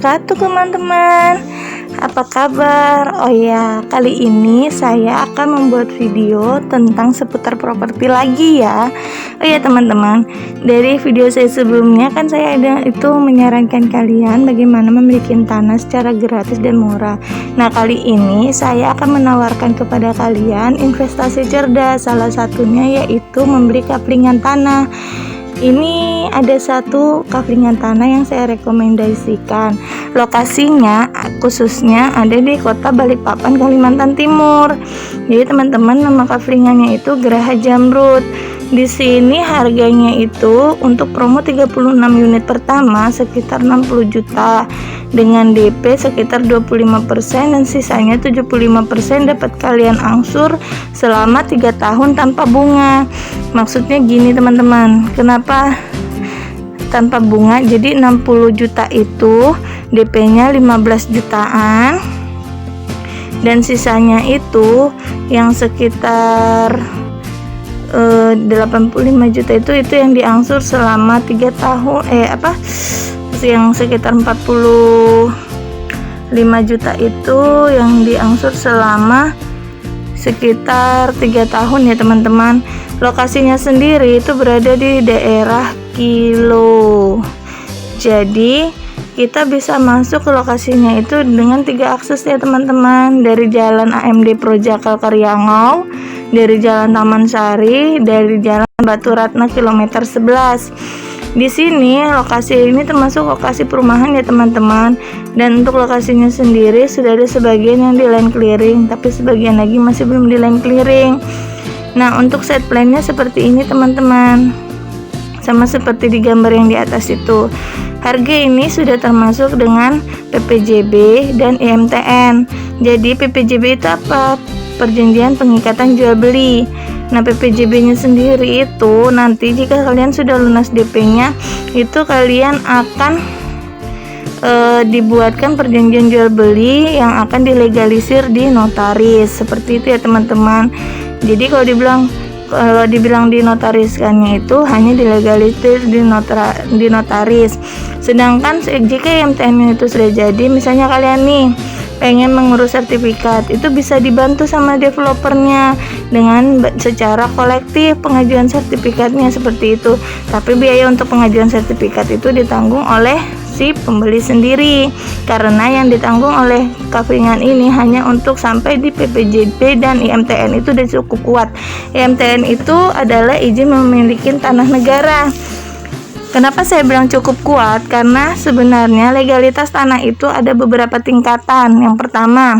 wabarakatuh teman-teman. Apa kabar? Oh ya, kali ini saya akan membuat video tentang seputar properti lagi ya. Oh ya teman-teman, dari video saya sebelumnya kan saya ada itu menyarankan kalian bagaimana memiliki tanah secara gratis dan murah. Nah, kali ini saya akan menawarkan kepada kalian investasi cerdas. Salah satunya yaitu membeli kaplingan tanah. Ini ada satu kaplingan tanah yang saya rekomendasikan. Lokasinya khususnya ada di kota Balikpapan, Kalimantan Timur. Jadi teman-teman, nama kaplingannya itu Geraha Jamrud. Di sini harganya itu untuk promo 36 unit pertama sekitar 60 juta dengan DP sekitar 25% dan sisanya 75% dapat kalian angsur selama 3 tahun tanpa bunga. Maksudnya gini teman-teman, kenapa tanpa bunga? Jadi 60 juta itu DP-nya 15 jutaan dan sisanya itu yang sekitar 85 juta itu yang diangsur selama 3 tahun yang sekitar 45 juta itu yang diangsur selama sekitar 3 tahun ya teman-teman. Lokasinya sendiri itu berada di daerah Kilo. Jadi kita bisa masuk ke lokasinya itu dengan 3 akses ya teman-teman, dari Jalan AMD Projakal Karyangau, dari Jalan Taman Sari, dari Jalan Batu Ratna kilometer 11. Di sini lokasi ini termasuk lokasi perumahan ya teman-teman, dan untuk lokasinya sendiri sudah ada sebagian yang di land clearing, tapi sebagian lagi masih belum di land clearing. Nah, untuk set plan-nya seperti ini teman-teman, sama seperti di gambar yang di atas itu. Harga ini sudah termasuk dengan PPJB dan IMTN. Jadi PPJB itu apa? Perjanjian pengikatan jual beli. Nah, PPJB-nya sendiri itu nanti jika kalian sudah lunas DP-nya, itu kalian akan dibuatkan perjanjian jual beli yang akan dilegalisir di notaris. Seperti itu ya teman-teman. Jadi kalau dibilang dinotariskannya itu hanya dilegalisir di notaris. Sedangkan jika IMTN itu sudah jadi, misalnya kalian nih pengen mengurus sertifikat, itu bisa dibantu sama developernya dengan secara kolektif pengajuan sertifikatnya seperti itu. Tapi biaya untuk pengajuan sertifikat itu ditanggung oleh si pembeli sendiri, karena yang ditanggung oleh kaplingan ini hanya untuk sampai di PPJB dan IMTN itu udah cukup kuat. IMTN itu adalah izin memiliki tanah negara. Kenapa saya bilang cukup kuat? Karena sebenarnya legalitas tanah itu ada beberapa tingkatan. Yang pertama,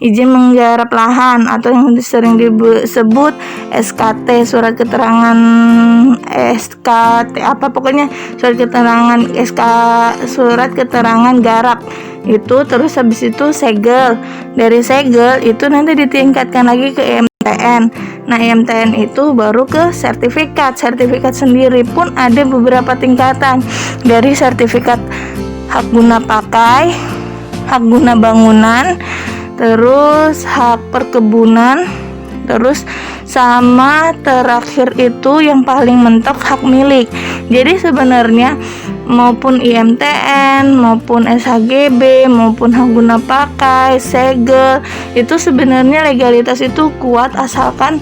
izin menggarap lahan atau yang sering disebut SKT, surat keterangan SKT surat keterangan garap itu. Terus habis itu segel. Dari segel itu nanti ditingkatkan lagi ke IMTN. Nah, IMTN itu baru ke sertifikat. Sertifikat sendiri pun ada beberapa tingkatan, dari sertifikat hak guna pakai, hak guna bangunan, terus hak perkebunan, terus sama terakhir itu yang paling mentok hak milik. Jadi sebenarnya maupun IMTN, maupun SHGB, maupun hak guna pakai, segel, itu sebenarnya legalitas itu kuat asalkan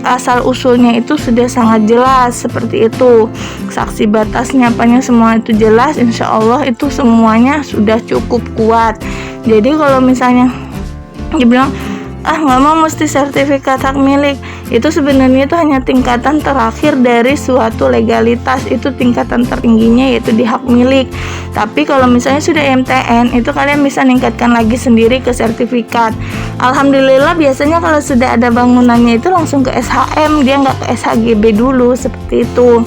asal usulnya itu sudah sangat jelas seperti itu. Saksi batasnya apanya semua itu jelas, insya Allah itu semuanya sudah cukup kuat. Jadi kalau misalnya dibilang nggak mau mesti sertifikat hak milik, itu sebenarnya itu hanya tingkatan terakhir dari suatu legalitas. Itu tingkatan tertingginya yaitu di hak milik. Tapi kalau misalnya sudah IMTN, itu kalian bisa meningkatkan lagi sendiri ke sertifikat. Alhamdulillah biasanya kalau sudah ada bangunannya itu langsung ke SHM, dia nggak ke SHGB dulu seperti itu.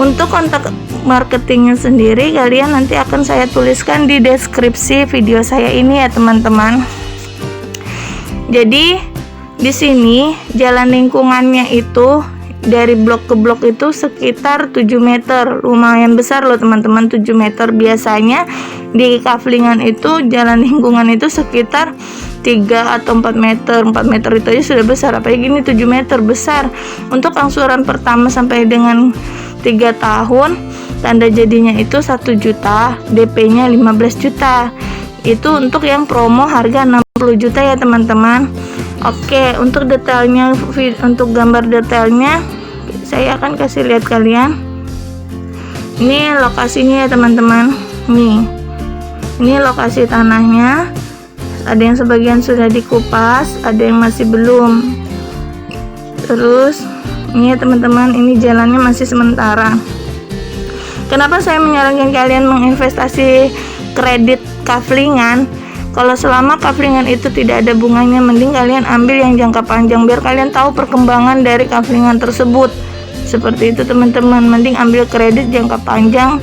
Untuk kontak marketingnya sendiri kalian nanti akan saya tuliskan di deskripsi video saya ini ya teman-teman. Jadi di sini jalan lingkungannya itu dari blok ke blok itu sekitar 7 meter, lumayan besar loh teman-teman, 7 meter. Biasanya di kaplingan itu jalan lingkungan itu sekitar 3 atau 4 meter. 4 meter itu aja sudah besar, apalagi ini 7 meter, besar. Untuk angsuran pertama sampai dengan 3 tahun tanda jadinya itu 1 juta, DP-nya 15 juta. Itu untuk yang promo harga 60 juta ya teman-teman. Oke, untuk detailnya, untuk gambar detailnya saya akan kasih lihat kalian. Ini lokasinya ya teman-teman. Nih, ini lokasi tanahnya. Ada yang sebagian sudah dikupas, ada yang masih belum. Terus ini ya teman-teman, ini jalannya masih sementara. Kenapa saya menyarankan kalian menginvestasi kredit kaflingan? Kalau selama kaflingan itu tidak ada bunganya, mending kalian ambil yang jangka panjang biar kalian tahu perkembangan dari kaflingan tersebut. Seperti itu teman-teman, mending ambil kredit jangka panjang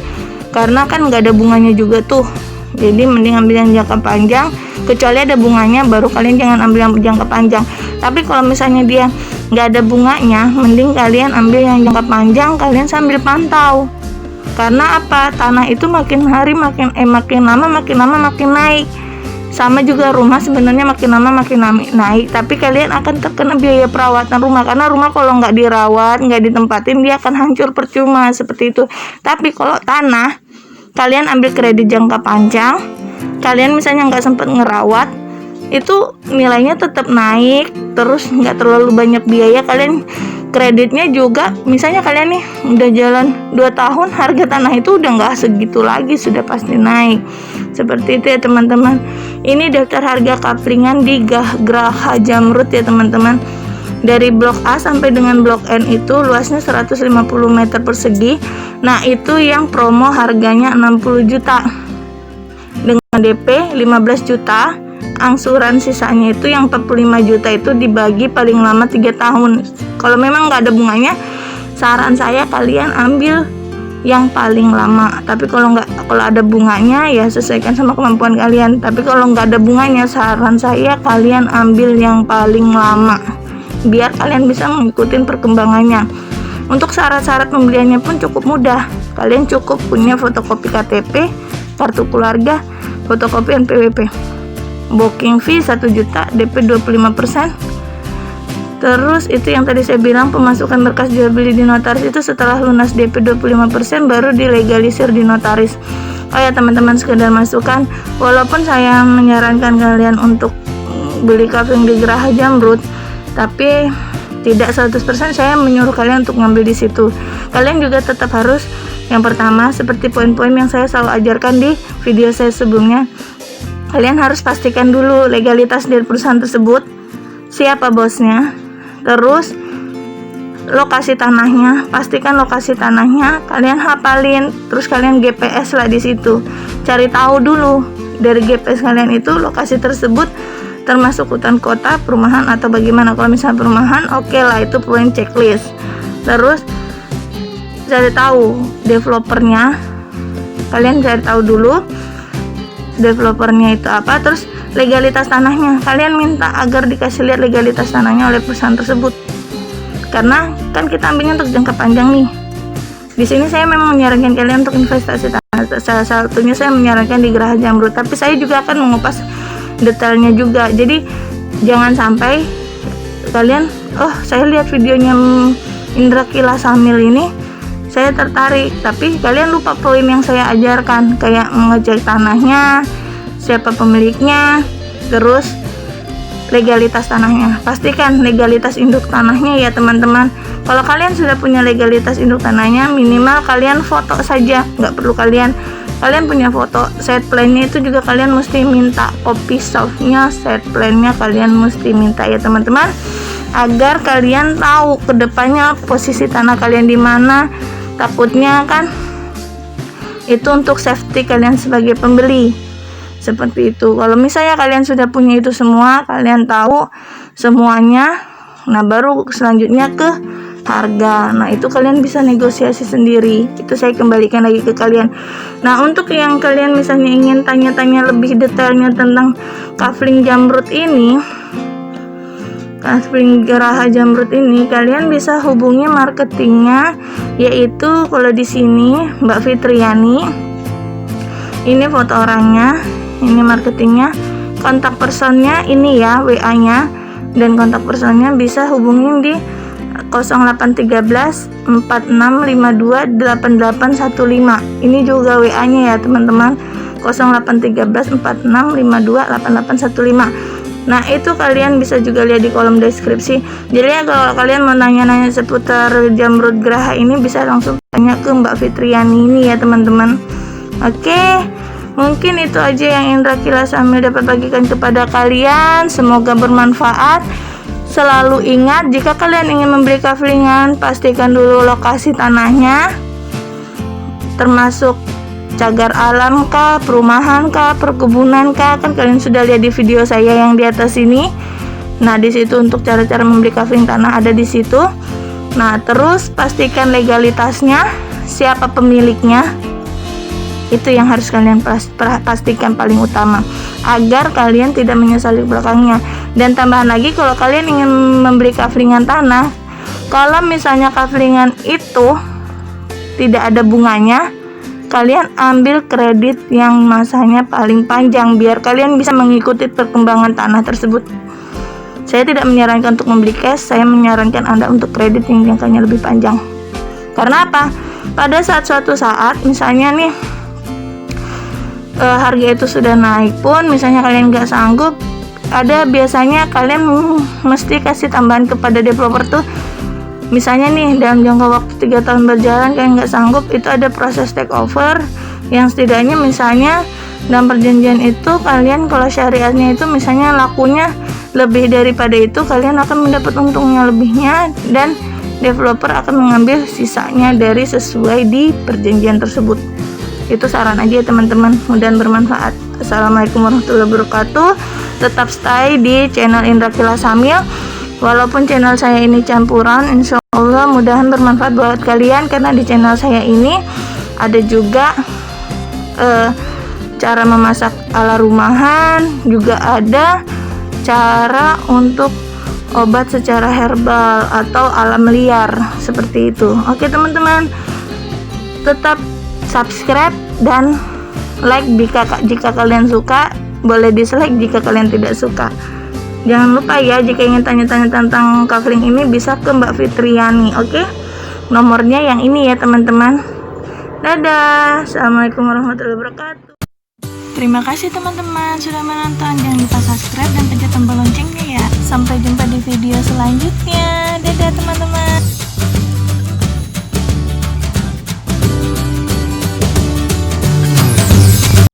karena kan nggak ada bunganya juga tuh. Jadi mending ambil yang jangka panjang, kecuali ada bunganya baru kalian jangan ambil yang jangka panjang. Tapi kalau misalnya dia nggak ada bunganya, mending kalian ambil yang jangka panjang, kalian sambil pantau. Karena apa? Tanah itu makin hari makin lama makin naik. Sama juga rumah sebenarnya makin lama makin naik, tapi kalian akan terkena biaya perawatan rumah karena rumah kalau nggak dirawat, nggak ditempatin, dia akan hancur percuma seperti itu. Tapi kalau tanah, kalian ambil kredit jangka panjang, kalian misalnya nggak sempat ngerawat, itu nilainya tetap naik, terus nggak terlalu banyak biaya. Kalian kreditnya juga, misalnya kalian nih udah jalan 2 tahun, harga tanah itu udah nggak segitu lagi, sudah pasti naik. Seperti itu ya teman-teman. Ini daftar harga kaflingan di Geraha Jamrud ya teman-teman. Dari blok A sampai dengan blok N itu luasnya 150 meter persegi. Nah itu yang promo harganya 60 juta dengan DP 15 juta. Angsuran sisanya itu yang 45 juta itu dibagi paling lama 3 tahun. Kalau memang nggak ada bunganya, saran saya kalian ambil yang paling lama. Tapi kalau ada bunganya ya sesuaikan sama kemampuan kalian. Tapi kalau nggak ada bunganya, saran saya kalian ambil yang paling lama biar kalian bisa mengikuti perkembangannya. Untuk syarat-syarat pembeliannya pun cukup mudah. Kalian cukup punya fotokopi KTP, kartu keluarga, fotokopi NPWP. Booking fee 1 juta, DP 25%. Terus itu yang tadi saya bilang, pemasukan berkas jual beli di notaris itu setelah lunas DP 25% baru dilegalisir di notaris. Oh ya teman-teman, sekedar masukan, walaupun saya menyarankan kalian untuk beli kafling di Geraha Jamrud, tapi tidak 100% saya menyuruh kalian untuk ngambil di situ. Kalian juga tetap harus, yang pertama seperti poin-poin yang saya selalu ajarkan di video saya sebelumnya, kalian harus pastikan dulu legalitas dari perusahaan tersebut, siapa bosnya, terus lokasi tanahnya, pastikan lokasi tanahnya kalian hafalin, terus kalian GPS lah di situ, cari tahu dulu dari GPS kalian itu lokasi tersebut termasuk hutan kota, perumahan atau bagaimana. Kalau misalnya perumahan, oke lah, itu poin checklist. Terus cari tahu developernya, kalian cari tahu dulu developernya itu apa, terus legalitas tanahnya, kalian minta agar dikasih lihat legalitas tanahnya oleh perusahaan tersebut. Karena kan kita ambilnya untuk jangka panjang nih. Di sini saya memang menyarankan kalian untuk investasi tanah. Salah satunya saya menyarankan di Geraha Jamrud, tapi saya juga akan mengupas detailnya juga. Jadi jangan sampai kalian, oh saya lihat videonya Indra Kila Samil ini, saya tertarik, tapi kalian lupa poin yang saya ajarkan, kayak mengecek tanahnya, siapa pemiliknya, terus legalitas tanahnya. Pastikan legalitas induk tanahnya ya teman-teman. Kalau kalian sudah punya legalitas induk tanahnya, minimal kalian foto saja, nggak perlu kalian punya foto. Set plan-nya itu juga kalian mesti minta copy softnya, set plan-nya kalian mesti minta ya teman-teman, agar kalian tahu kedepannya posisi tanah kalian di mana. Takutnya kan itu untuk safety kalian sebagai pembeli, seperti itu. Kalau misalnya kalian sudah punya itu semua, kalian tahu semuanya, nah baru selanjutnya ke harga. Nah itu kalian bisa negosiasi sendiri, itu saya kembalikan lagi ke kalian. Nah untuk yang kalian misalnya ingin tanya-tanya lebih detailnya tentang kafling Jamrud ini, kafling Geraha Jamrud ini, kalian bisa hubungi marketingnya, yaitu kalau di sini Mbak Fitriani, ini foto orangnya, ini marketingnya, kontak personnya ini ya, WA-nya, dan kontak personnya bisa hubungin di 0813 4652 8815. Ini juga WA-nya ya teman-teman, 0813 4652 8815. Nah itu kalian bisa juga lihat di kolom deskripsi. Jadi ya, kalau kalian mau nanya-nanya seputar Jamrud Graha ini bisa langsung tanya ke Mbak Fitriani ini ya teman-teman. Oke, mungkin itu aja yang Indra Kilas Amil dapat bagikan kepada kalian. Semoga bermanfaat. Selalu ingat, jika kalian ingin membeli kaflingan, pastikan dulu lokasi tanahnya, termasuk cagar alam kah, perumahan kah, perkebunan kah. Kan kalian sudah lihat di video saya yang di atas ini. Nah di situ untuk cara-cara membeli kafling tanah ada di situ. Nah terus pastikan legalitasnya, siapa pemiliknya, itu yang harus kalian pastikan paling utama, agar kalian tidak menyesali belakangnya. Dan tambahan lagi, kalau kalian ingin membeli kaflingan tanah, kalau misalnya kaflingan itu tidak ada bunganya, kalian ambil kredit yang masanya paling panjang biar kalian bisa mengikuti perkembangan tanah tersebut. Saya tidak menyarankan untuk membeli cash, saya menyarankan Anda untuk kredit yang jangkanya lebih panjang. Karena apa? Pada suatu saat misalnya nih harga itu sudah naik pun, misalnya kalian nggak sanggup, ada biasanya kalian mesti kasih tambahan kepada developer tuh. Misalnya nih dalam jangka waktu 3 tahun berjalan kalian nggak sanggup, itu ada proses take over yang setidaknya misalnya dalam perjanjian itu kalian kalau syariatnya itu misalnya lakunya lebih daripada itu, kalian akan mendapat untungnya lebihnya dan developer akan mengambil sisanya dari sesuai di perjanjian tersebut. Itu saran aja ya teman-teman, mudah-mudahan bermanfaat. Assalamualaikum warahmatullahi wabarakatuh. Tetap stay di channel Indra Kilas Amil. Walaupun channel saya ini campuran, insya Allah mudahan bermanfaat buat kalian, karena di channel saya ini ada juga cara memasak ala rumahan, juga ada cara untuk obat secara herbal atau alam liar seperti itu. Oke teman-teman, tetap subscribe dan like jika kalian suka, boleh dislike jika kalian tidak suka. Jangan lupa ya, jika ingin tanya-tanya tentang kafling ini bisa ke Mbak Fitriani. Oke, nomornya yang ini ya teman-teman. Dadah, assalamualaikum warahmatullahi wabarakatuh. Terima kasih teman-teman sudah menonton. Jangan lupa subscribe dan pencet tombol loncengnya ya. Sampai jumpa di video selanjutnya. Dadah teman-teman.